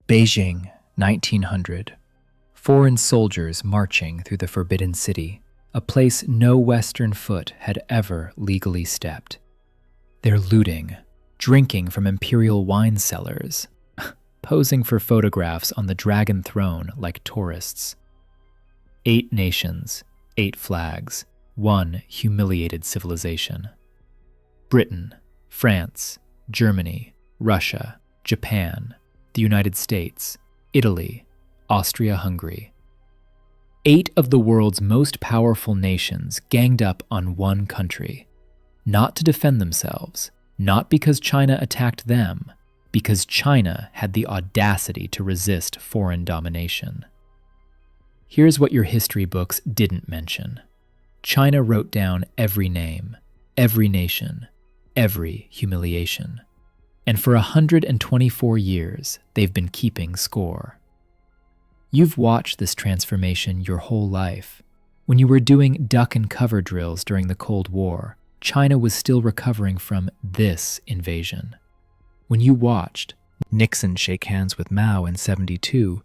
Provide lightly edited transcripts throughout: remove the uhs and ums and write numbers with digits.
Beijing, 1900. Foreign soldiers marching through the Forbidden City, a place no Western foot had ever legally stepped. They're looting, drinking from imperial wine cellars, posing for photographs on the dragon throne like tourists. 8 nations, 8 flags, 1 humiliated civilization. Britain, France, Germany, Russia, Japan, the United States, Italy, Austria-Hungary. 8 of the world's most powerful nations ganged up on one country, not to defend themselves, not because China attacked them, because China had the audacity to resist foreign domination. Here's what your history books didn't mention. China wrote down every name, every nation, every humiliation. And for 124 years, they've been keeping score. You've watched this transformation your whole life. When you were doing duck and cover drills during the Cold War, China was still recovering from this invasion. When you watched Nixon shake hands with Mao in '72,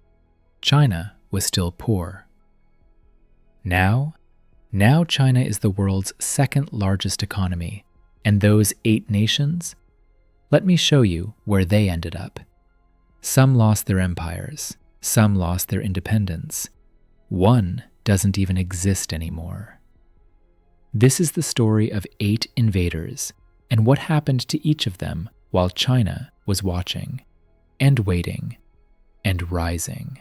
China was still poor. Now China is the world's second largest economy, and those 8 nations, let me show you where they ended up. Some lost their empires, some lost their independence. One doesn't even exist anymore. This is the story of 8 invaders and what happened to each of them while China was watching, and waiting, and rising.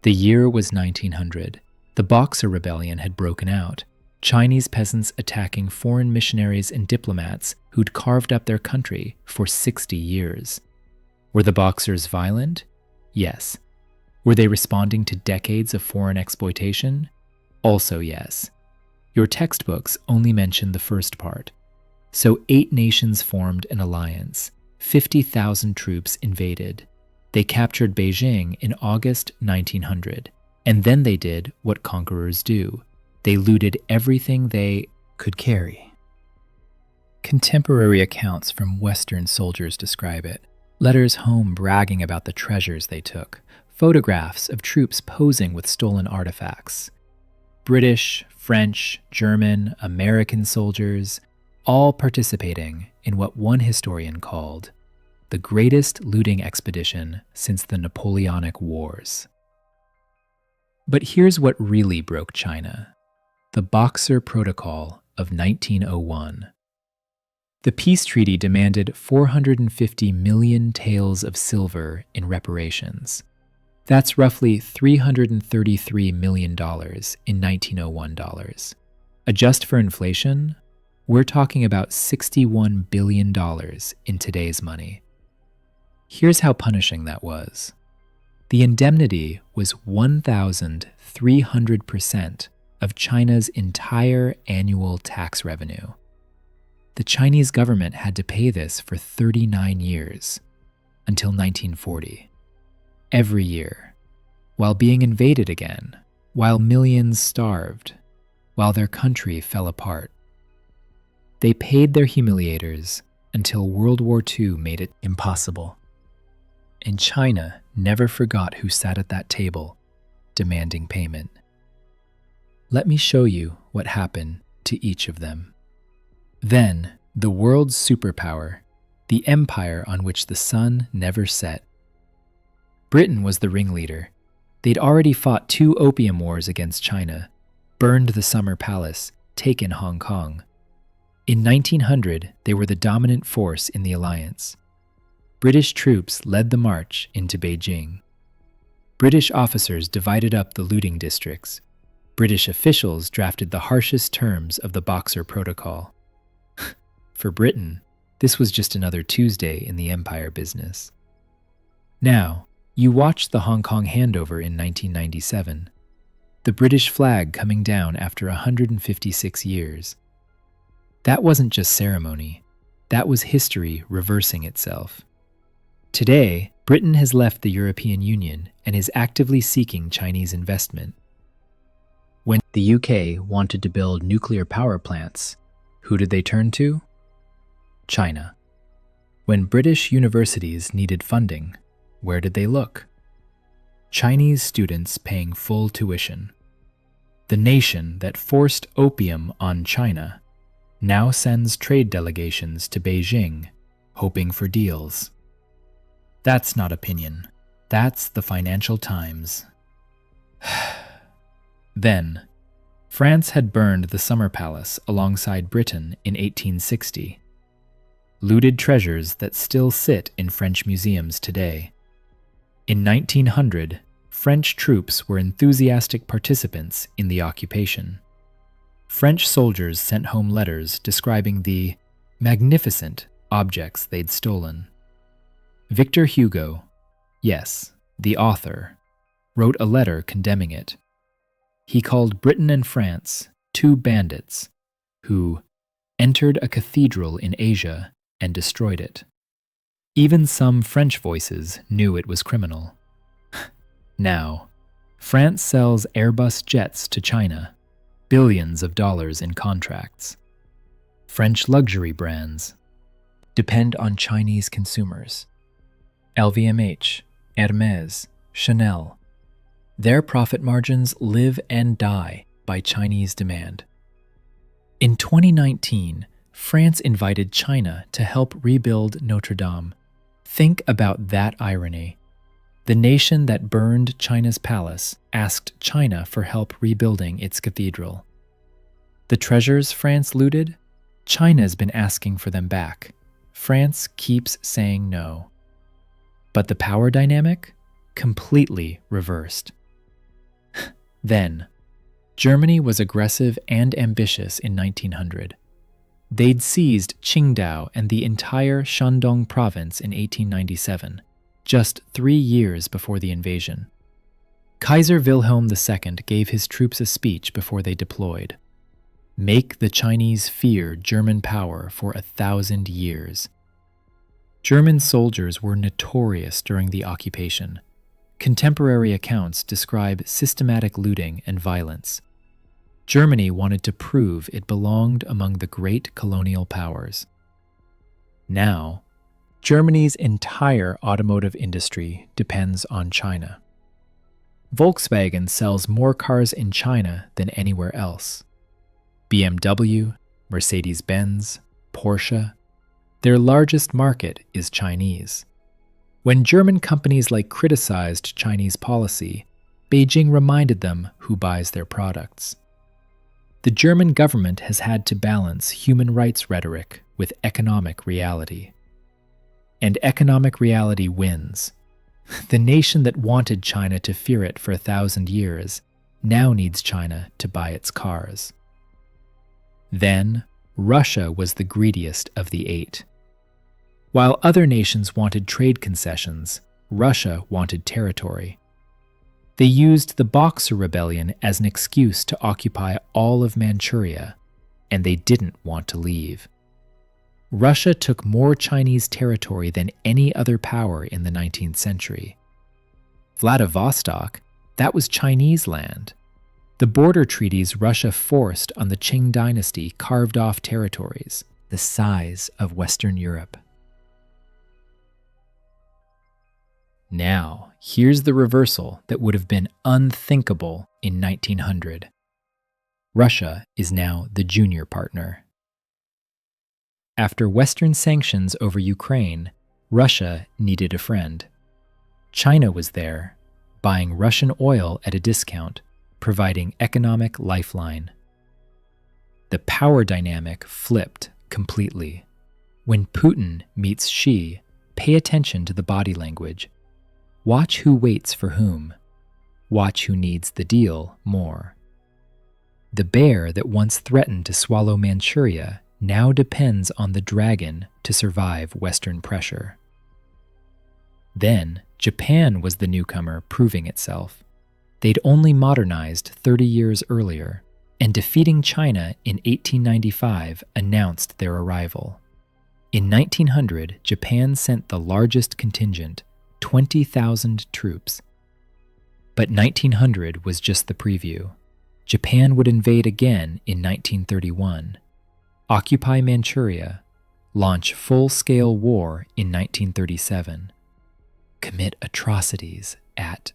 The year was 1900. The Boxer Rebellion had broken out, Chinese peasants attacking foreign missionaries and diplomats who'd carved up their country for 60 years. Were the Boxers violent? Yes. Were they responding to decades of foreign exploitation? Also yes. Your textbooks only mention the first part. So 8 nations formed an alliance. 50,000 troops invaded. They captured Beijing in August 1900, and then they did what conquerors do. They looted everything they could carry. Contemporary accounts from Western soldiers describe it. Letters home bragging about the treasures they took. Photographs of troops posing with stolen artifacts. British, French, German, American soldiers, all participating in what one historian called the greatest looting expedition since the Napoleonic Wars. But here's what really broke China. The Boxer Protocol of 1901. The peace treaty demanded 450 million taels of silver in reparations. That's roughly $333 million in 1901 dollars. Adjust for inflation, we're talking about $61 billion in today's money. Here's how punishing that was. The indemnity was 1,300% of China's entire annual tax revenue. The Chinese government had to pay this for 39 years, until 1940. Every year, while being invaded again, while millions starved, while their country fell apart. They paid their humiliators until World War II made it impossible. And China never forgot who sat at that table, demanding payment. Let me show you what happened to each of them. Then, the world's superpower, the empire on which the sun never set. Britain was the ringleader. They'd already fought 2 opium wars against China, burned the Summer Palace, taken Hong Kong. In 1900, they were the dominant force in the alliance. British troops led the march into Beijing. British officers divided up the looting districts. British officials drafted the harshest terms of the Boxer Protocol. For Britain, this was just another Tuesday in the empire business. Now, you watched the Hong Kong handover in 1997, the British flag coming down after 156 years. That wasn't just ceremony, that was history reversing itself. Today, Britain has left the European Union and is actively seeking Chinese investment. When the UK wanted to build nuclear power plants, who did they turn to? China. When British universities needed funding, Where did they look? Chinese students paying full tuition. The nation that forced opium on China now sends trade delegations to Beijing, hoping for deals. That's not opinion. That's the Financial Times. Then, France had burned the Summer Palace alongside Britain in 1860. Looted treasures that still sit in French museums today. In 1900, French troops were enthusiastic participants in the occupation. French soldiers sent home letters describing the magnificent objects they'd stolen. Victor Hugo, yes, the author, wrote a letter condemning it. He called Britain and France two bandits who entered a cathedral in Asia and destroyed it. Even some French voices knew it was criminal. Now, France sells Airbus jets to China, billions of dollars in contracts. French luxury brands depend on Chinese consumers. LVMH, Hermès, Chanel. Their profit margins live and die by Chinese demand. In 2019, France invited China to help rebuild Notre Dame. Think about that irony. The nation that burned China's palace asked China for help rebuilding its cathedral. The treasures France looted? China's been asking for them back. France keeps saying no. But the power dynamic? Completely reversed. Then, Germany was aggressive and ambitious in 1900. They'd seized Qingdao and the entire Shandong province in 1897, just 3 years before the invasion. Kaiser Wilhelm II gave his troops a speech before they deployed. Make the Chinese fear German power for 1,000 years. German soldiers were notorious during the occupation. Contemporary accounts describe systematic looting and violence. Germany wanted to prove it belonged among the great colonial powers. Now, Germany's entire automotive industry depends on China. Volkswagen sells more cars in China than anywhere else. BMW, Mercedes-Benz, Porsche, their largest market is Chinese. When German companies criticized Chinese policy, Beijing reminded them who buys their products. The German government has had to balance human rights rhetoric with economic reality. And economic reality wins. The nation that wanted China to fear it for 1,000 years now needs China to buy its cars. Then, Russia was the greediest of the 8. While other nations wanted trade concessions, Russia wanted territory. They used the Boxer Rebellion as an excuse to occupy all of Manchuria, and they didn't want to leave. Russia took more Chinese territory than any other power in the 19th century. Vladivostok, that was Chinese land. The border treaties Russia forced on the Qing dynasty carved off territories the size of Western Europe. Now, here's the reversal that would have been unthinkable in 1900. Russia is now the junior partner. After Western sanctions over Ukraine, Russia needed a friend. China was there, buying Russian oil at a discount, providing economic lifeline. The power dynamic flipped completely. When Putin meets Xi, pay attention to the body language. Watch who waits for whom. Watch who needs the deal more. The bear that once threatened to swallow Manchuria now depends on the dragon to survive Western pressure. Then, Japan was the newcomer proving itself. They'd only modernized 30 years earlier, and defeating China in 1895 announced their arrival. In 1900, Japan sent the largest contingent, 20,000 troops. But 1900 was just the preview. Japan would invade again in 1931, occupy Manchuria, launch full-scale war in 1937. commit atrocities at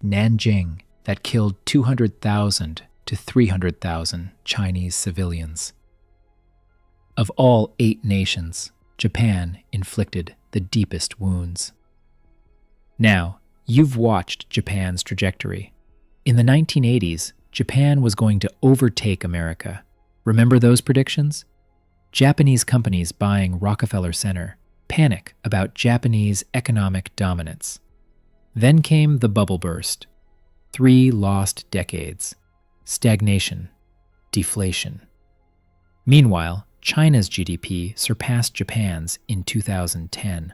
Nanjing that killed 200,000 to 300,000 Chinese civilians. Of all 8 nations, Japan inflicted the deepest wounds. Now, you've watched Japan's trajectory. In the 1980s, Japan was going to overtake America. Remember those predictions? Japanese companies buying Rockefeller Center, panic about Japanese economic dominance. Then came the bubble burst. 3 lost decades. Stagnation. Deflation. Meanwhile, China's GDP surpassed Japan's in 2010.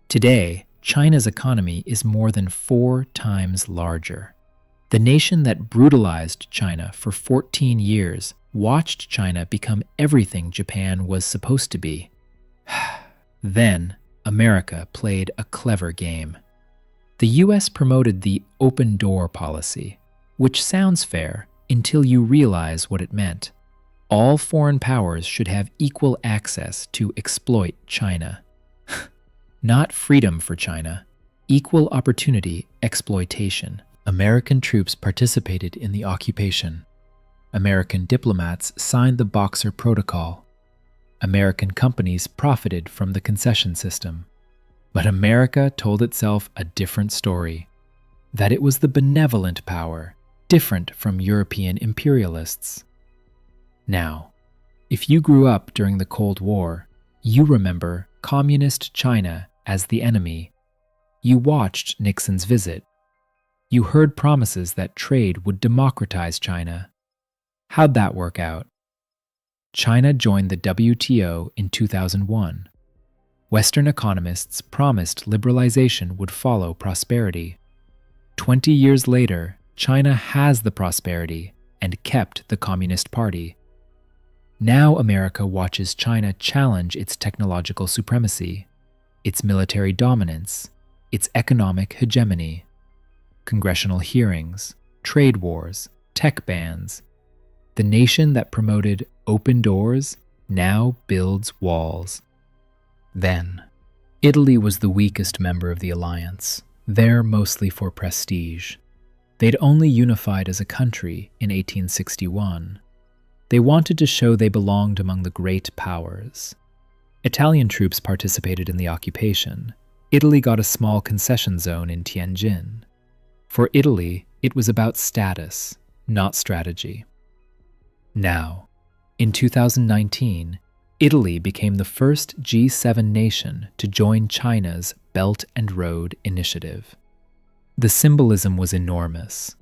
Today, China's economy is more than 4 times larger. The nation that brutalized China for 14 years watched China become everything Japan was supposed to be. Then, America played a clever game. The US promoted the open door policy, which sounds fair until you realize what it meant. All foreign powers should have equal access to exploit China. Not freedom for China, equal opportunity exploitation. American troops participated in the occupation. American diplomats signed the Boxer Protocol. American companies profited from the concession system. But America told itself a different story, that it was the benevolent power, different from European imperialists. Now, if you grew up during the Cold War, you remember Communist China as the enemy. You watched Nixon's visit. You heard promises that trade would democratize China. How'd that work out? China joined the WTO in 2001. Western economists promised liberalization would follow prosperity. 20 years later, China has the prosperity and kept the Communist Party. Now America watches China challenge its technological supremacy, its military dominance, its economic hegemony. Congressional hearings, trade wars, tech bans. The nation that promoted open doors now builds walls. Then, Italy was the weakest member of the alliance, there mostly for prestige. They'd only unified as a country in 1861. They wanted to show they belonged among the great powers. Italian troops participated in the occupation. Italy got a small concession zone in Tianjin. For Italy, it was about status, not strategy. Now, in 2019, Italy became the first G7 nation to join China's Belt and Road Initiative. The symbolism was enormous.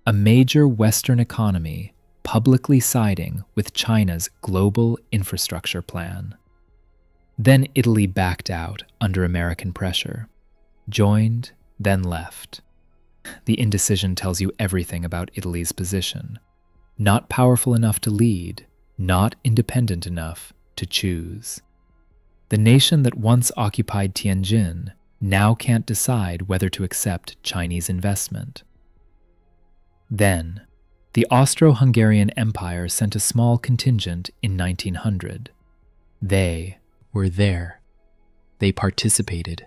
A major Western economy publicly siding with China's global infrastructure plan. Then Italy backed out under American pressure, joined, then left. The indecision tells you everything about Italy's position. Not powerful enough to lead, not independent enough to choose. The nation that once occupied Tianjin now can't decide whether to accept Chinese investment. Then, the Austro-Hungarian Empire sent a small contingent in 1900. They were there. They participated.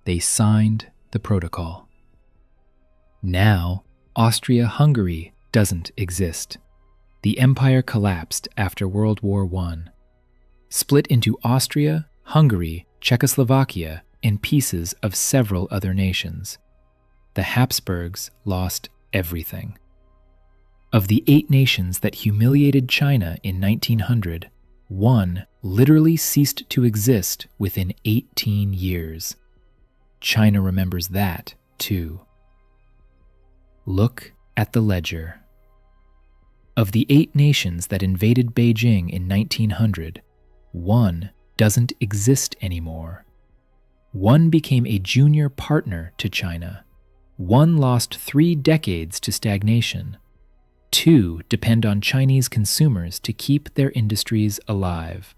They signed the protocol. Now, Austria-Hungary doesn't exist. The empire collapsed after World War I, split into Austria, Hungary, Czechoslovakia, and pieces of several other nations. The Habsburgs lost everything. Of the 8 nations that humiliated China in 1900, one literally ceased to exist within 18 years. China remembers that, too. Look at the ledger. Of the 8 nations that invaded Beijing in 1900, one doesn't exist anymore. One became a junior partner to China. One lost 3 decades to stagnation. 2 depend on Chinese consumers to keep their industries alive.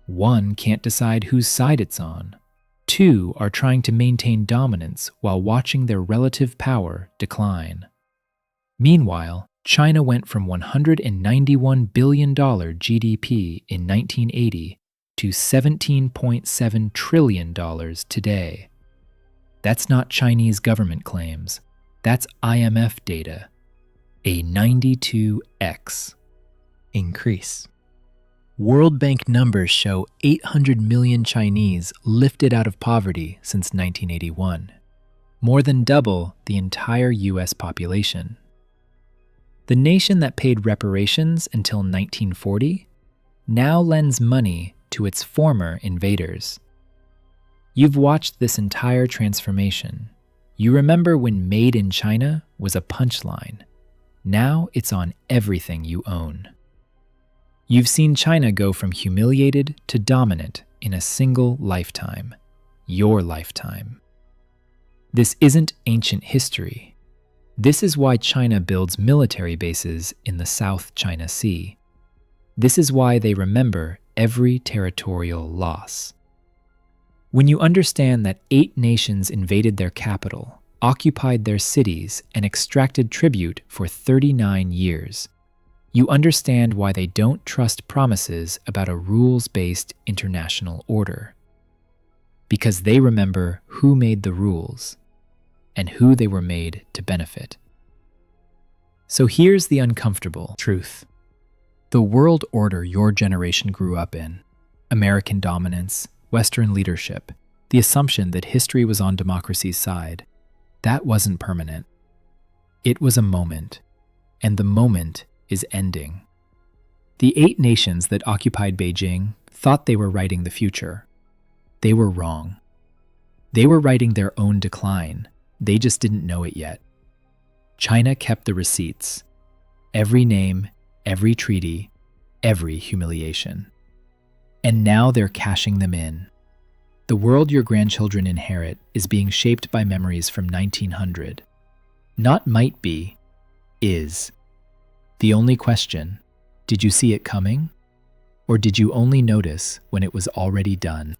1 can't decide whose side it's on. 2 are trying to maintain dominance while watching their relative power decline. Meanwhile, China went from $191 billion GDP in 1980 to $17.7 trillion today. That's not Chinese government claims. That's IMF data. A 92x increase. World Bank numbers show 800 million Chinese lifted out of poverty since 1981, more than double the entire US population. The nation that paid reparations until 1940 now lends money to its former invaders. You've watched this entire transformation. You remember when Made in China was a punchline. Now it's on everything you own. You've seen China go from humiliated to dominant in a single lifetime, your lifetime. This isn't ancient history. This is why China builds military bases in the South China Sea. This is why they remember every territorial loss. When you understand that 8 nations invaded their capital, occupied their cities, and extracted tribute for 39 years, you understand why they don't trust promises about a rules-based international order. Because they remember who made the rules and who they were made to benefit. So here's the uncomfortable truth. The world order your generation grew up in, American dominance, Western leadership, the assumption that history was on democracy's side, that wasn't permanent. It was a moment, and the moment is ending. The 8 nations that occupied Beijing thought they were writing the future. They were wrong. They were writing their own decline. They just didn't know it yet. China kept the receipts. Every name, every treaty, every humiliation. And now they're cashing them in. The world your grandchildren inherit is being shaped by memories from 1900. Not might be, is. The only question, did you see it coming? Or did you only notice when it was already done?